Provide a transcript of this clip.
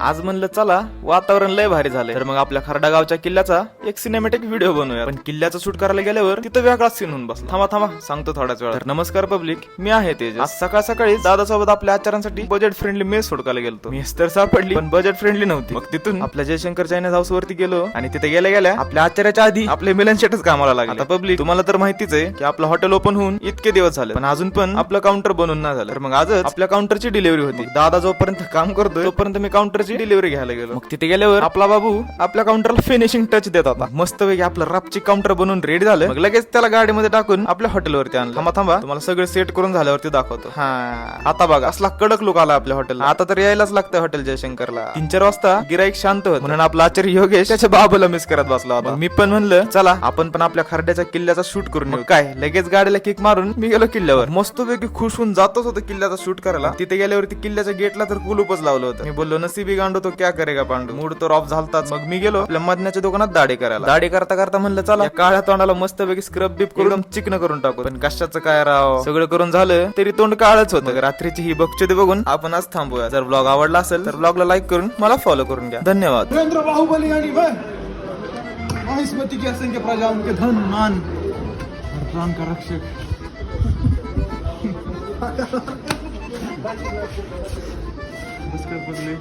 आज म्हणलं चला वातावरण लय भारी झालंय, तर मग आपल्या खरडा गावच्या किल्ल्याचा एक सिनेमॅटिक व्हिडिओ बनवूया. पण किल्ल्याचं शूट करायला गेल्यावर तिथं वेगळा सीन होऊन बसला. थांबा सांगतो थोड्याच वेळा. तर नमस्कार पब्लिक, मी आहे तेज. आज सकाळ सकाळी दादासोबत आपल्या आचारांसाठी बजेट फ्रेंडली मेस सोडकायला गेलो. मेस तर सापडली पण बजेट फ्रेंडली नव्हती. मग तिथून आपल्या जयशंकर चायनीज हाऊस वरती गेलो आणि तिथे गेल्या आपल्या आचार्याच्या आधी आपले मिलन शेटच कामाला लागले. आता पब्लिक तुम्हाला तर माहितीच आहे की आपलं हॉटेल ओपन होऊन इतके दिवस झाले, पण अजून पण आपलं काउंटर बनवून नाही झालं. तर मग आजच आपल्या काउंटरची डिलिव्हरी होती. दादा जोपर्यंत काम करतोय तोपर्यंत मी काउंटरची डिलिव्हरी घ्यायला गेलो. मग तिथे गेल्यावर आपला बाबू आपल्या काउंटरला फिनिशिंग टच देत होता. मस्त पैकी आपलं रपची काउंटर बनवून रेडी झालं. मग लगेच त्याला गाडीमध्ये टाकून आपल्या हॉटेलवरती आणलं. थांबा तुम्हाला सगळं सेट करून झाल्यावरती दाखवतो. हा आता बघा असला कडक लुक आला आपल्या हॉटेलला. आता तर यायलाच लागतं हॉटेल जयशंकरला. 3-4 वाजता गिराईक शांत होत म्हणून आपला आचार्य योगेश त्याच्या बाबूला मिस करत बसला होता. मी पण म्हणलं चला आपण पण आपल्या खरड्याच्या किल्ल्याचा शूट करून येऊ. काय लगेच गाडीला किक मारून मी गेलो किल्ल्यावर. मस्त पैकी खुश होऊन जातच होतो किल्ल्याचा शूट करायला. तिथे गेल्यावरती किल्ल्याच्या गेटला तर कुलूपच लावलं होतं. मी बोललो नसीबी गांडो तो क्या करेगा पांडू. मूड तर ऑफ झालताच. मग मी गेलो आपल्या मधण्याच्या दुकानात दाढी करायला. दाढी करता म्हणलं चला काळ्या तोंडाला मस्त पैकी स्क्रब बीप करून चिकन करून टाकू. पण कशाचं काय राव, सगळं करून झालं तरी तोंड काळच होतं. रात्रीची ही बकचोदी बघून आपण आज थांबूया. जर ब्लॉग आवडला असेल तर ब्लॉगला लाईक करून मला फॉलो करून घ्या. धन्यवाद. नरेंद्र बाहुबली आणि महिष्मती की असंख्य प्रजा उनके धन मान और प्राण का रक्षक. बस कर बदले.